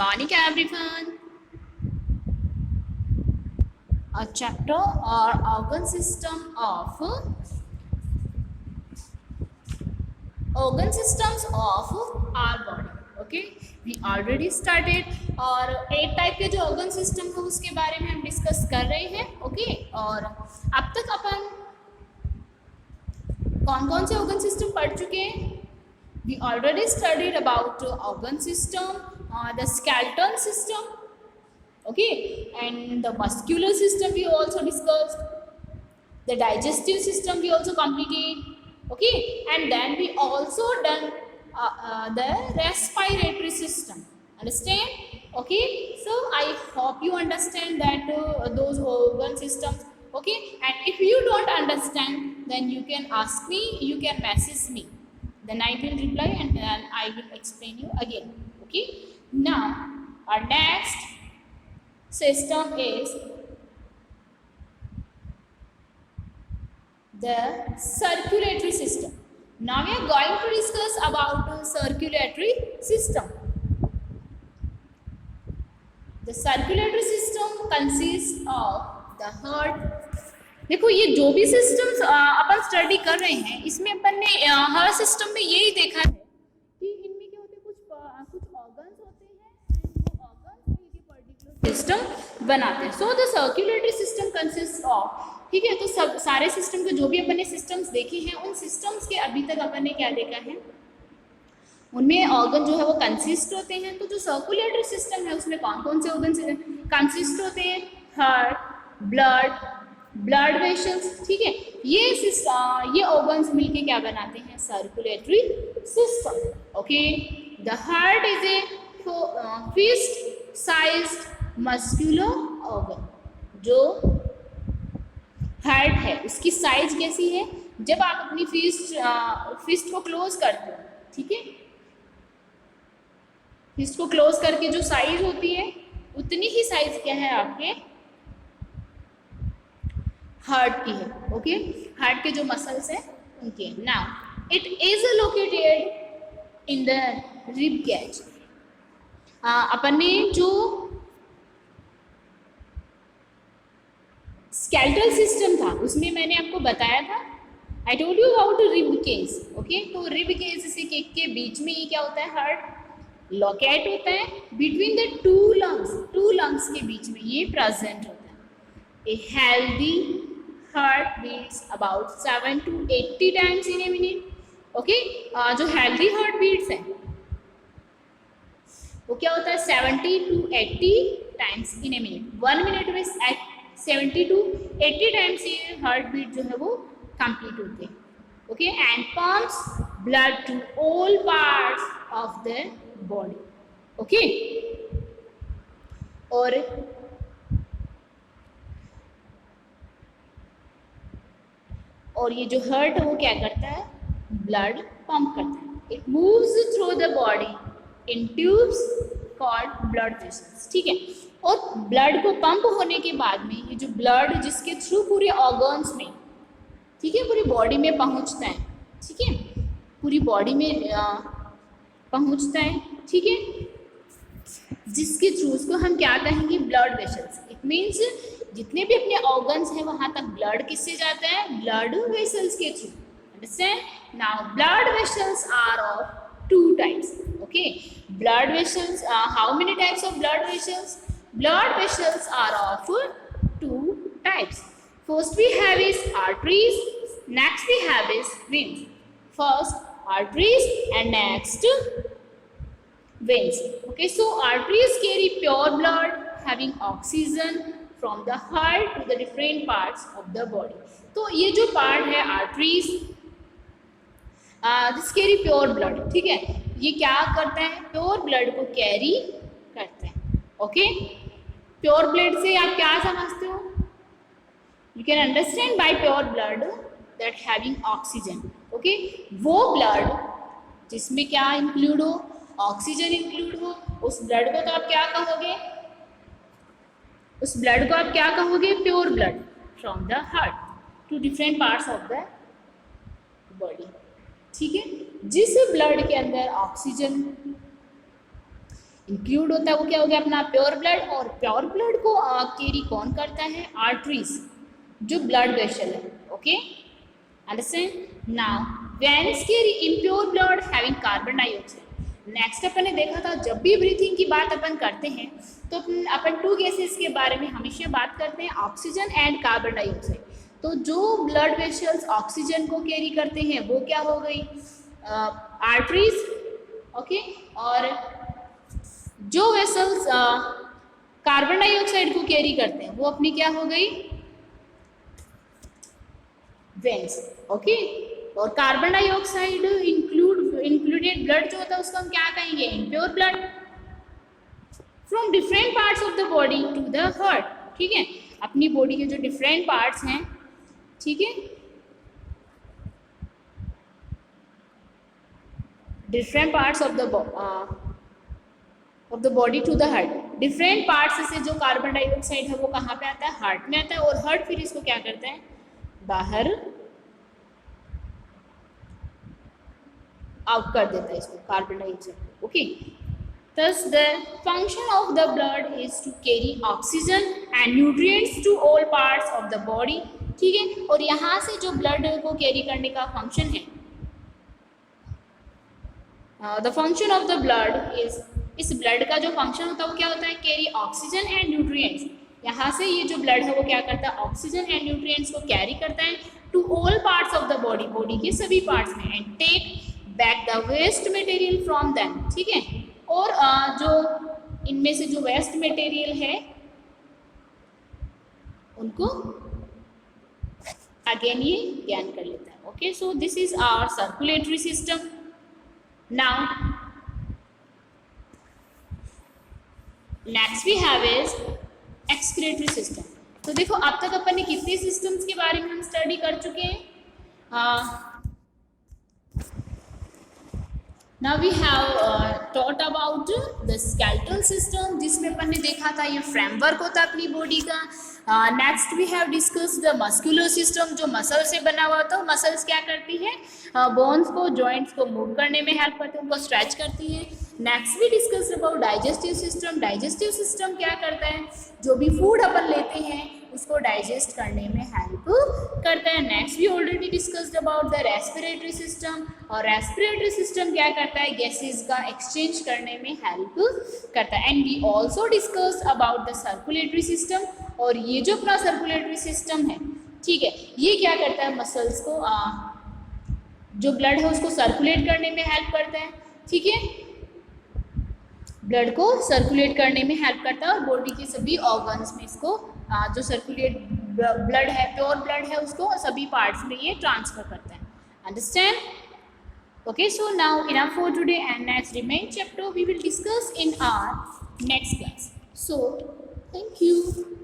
morning everyone. A chapter or organ systems of our body. Okay, we already started और 8 type के जो organ system है उसके बारे में हम डिस्कस कर रहे हैं. ओके, और अब तक अपन कौन कौन से ऑर्गन सिस्टम पढ़ चुके हैं? We already studied about organ system, the skeletal system, okay, and the muscular system we also discussed. The digestive system we also completed, okay, and then we also done the respiratory system. Understand? Okay, so I hope you understand that those organ systems. Okay, and if you don't understand, then you can ask me, you can message me. Then I will reply and then I will explain you again. Okay. Now our next system is the circulatory system. Now we are going to discuss about circulatory system. The circulatory system consists of the heart. देखो, ये जो भी systems अपन study कर रहे हैं इसमें अपन ने हर system में यही देखा है कि इनमें क्या होते हैं, कुछ ऑर्गन्स होते हैं एंड वो ऑर्गन्स मिलके पर्टिकुलर सिस्टम बनाते हैं. So the circulatory system consist of, ठीक है, तो सब सारे सिस्टम के जो भी अपन ने सिस्टम्स देखे हैं उन सिस्टम्स के अभी तक अपन ने क्या देखा है, उनमें ऑर्गन जो है वो कंसिस्ट होते हैं. तो जो सर्कुलेटरी सिस्टम है उसमें कौन कौन से ऑर्गन कंसिस्ट होते हैं? हार्ट, ब्लड वेसल्स, ठीक है, ये ऑर्गन्स मिलके क्या बनाते हैं? Circulatory system. Okay, the heart is a fist sized muscular organ. जो हार्ट है उसकी साइज कैसी है? जब आप अपनी फिस्ट को क्लोज करते हो, ठीक है, फिस्ट को क्लोज करके जो साइज होती है उतनी ही साइज क्या है आपके हार्ट की है. ओके, हार्ट के जो मसल्स हैं उनके. Now it is located in the rib cage. अपन ने जो स्केलेटल सिस्टम था उसमें मैंने आपको बताया था, I told you about rib cage. Okay, तो रिब केज से केक के बीच में ये क्या होता है? हार्ट लोकेट होता है बिटवीन द टू लंग्स के बीच में ये प्रेजेंट होता है. A healthy heart beats about 7 to 80 times in a minute. Okay, जो हेल्दी हार्ट बीट्स हैं वो क्या होता है? 70 to 80 times in a minute. 1 minute में 70 to 80 टाइम्स ये हार्ट बीट जो है वो कंप्लीट होते हैं. Okay, and pumps blood to all parts of the body. Okay, और ये जो हार्ट है वो क्या करता है? ब्लड पंप करता है. It moves through the body in tubes called blood vessels. ठीक है, और ब्लड को पंप होने के बाद में ये जो ब्लड जिसके थ्रू पूरे ऑर्गन्स में, ठीक है, पूरी बॉडी में पहुंचता है. ठीक है, पूरी बॉडी में पहुंचता है. ठीक है, जिसके थ्रू उसको हम क्या कहेंगे? Blood vessels. इट मीन्स जितने भी अपने ऑर्गन्स हैं वहां तक ब्लड किससे जाता है? ब्लड वेसल्स के through. Understand? Now blood vessels are of 2 types. Okay, blood vessels, how many types of blood vessels? Blood vessels are of 2 types. First we have is arteries, next we have is veins. First arteries and next veins. Okay, so arteries carry pure blood having oxygen from the heart to the different parts of the body. तो ये जो part है arteries, this carry pure blood. ठीक है, ये क्या करता है? प्योर ब्लड को कैरी करता है. ओके, प्योर ब्लड से आप क्या समझते हो? You can understand by pure blood that having oxygen. Okay, वो ब्लड जिसमें क्या इंक्लूड हो? ऑक्सीजन इंक्लूड हो, उस ब्लड को तो आप क्या कहोगे? उस ब्लड को आप क्या कहोगे? Pure blood from the heart to different parts of the body. ठीक है, जिस ब्लड के अंदर ऑक्सीजन इंक्लूड होता है वो क्या हो गया अपना प्योर ब्लड, और प्योर ब्लड को कैरी कौन करता है? आर्टरीज, जो ब्लड वेसल है। Okay, understand. Now veins carry impure blood having carbon dioxide. Next अपन ने देखा था जब भी ब्रीथिंग की बात अपन करते हैं तो अपन टू गैसेस के बारे में हमेशा बात करते हैं, ऑक्सीजन एंड कार्बन डाइऑक्साइड। तो जो ब्लड वेसल्स ऑक्सीजन को कैरी करते हैं वो क्या हो गई? आर्टरीज। ओके, और जो वेसल्स कार्बन डाइऑक्साइड को कैरी करते हैं वो अपनी क्या हो गई? वेन्स। ओके, और कार्बन डाइऑक्साइड इंक्लूडेड ब्लड जो होता है उसको हम क्या कहेंगे? Impure blood from different parts of the body to the heart. ठीक है, अपनी बॉडी के जो डिफरेंट पार्ट्स हैं, ठीक है, different parts of the body to the heart. Different parts से जो कार्बन डाइऑक्साइड है वो कहाँ पे आता है? हार्ट में आता है, और हार्ट फिर इसको क्या करता है? बाहर आउट कर देता है इसको, carbon dioxide. Okay, thus the function of the blood is to carry oxygen and nutrients to all parts of the body। ठीक है, और यहाँ से जो ब्लड को कैरी करने का फंक्शन है, the function of the blood is, इस ब्लड का जो फंक्शन होता है वो क्या होता है? Carry oxygen and nutrients. यहाँ से ये जो ब्लड है वो क्या करता है? ऑक्सीजन एंड न्यूट्रिएंट्स को कैरी करता है to all parts of the body, body के सभी पार्ट्स में, and take back the waste material from them. ठीक है, और जो इनमें से जो वेस्ट मटेरियल है उनको अगेन ये गैन कर लेता है। Okay, so this is our circulatory system. Now next we have is excretory system. तो देखो अब तक अपन ने कितने सिस्टम्स के बारे में हम स्टडी कर चुके हैं? Now we have taught about the skeletal system, जिसमें अपन ने देखा था ये फ्रेमवर्क होता है अपनी बॉडी का। Next we have discuss the muscular system, जो मसल से बना हुआ था। मसल्स क्या करती है? बोन्स को, जॉइंट्स को मूव करने में हेल्प करते हैं, उनको स्ट्रेच करती है। Next we discuss about digestive system. Digestive system क्या करता है? जो भी फूड अपन लेते हैं उसको डाइजेस्ट करने में हेल्प करता है। Next we already discussed about the respiratory system, और रेस्पिरेटरी सिस्टम क्या करता है? गैसेस का एक्सचेंज करने में हेल्प करता है। And we also discussed about the circulatory system, और ये जो अपना सर्कुलेटरी सिस्टम है, ठीक है, ये क्या करता है? मसल्स को, जो ब्लड है उसको सर्कुलेट करने में हेल्प करता है। ठीक है, ब्लड को सर्कुलेट करने में हेल्प करता है, और बॉडी के सभी ऑर्गन्स में इसको जो सर्कुलेट ब्लड है, प्योर ब्लड है, उसको सभी पार्ट्स में ये ट्रांसफर करता है। Understand? Okay, so now enough for today, and next remain chapter we will discuss in our next class. So thank you.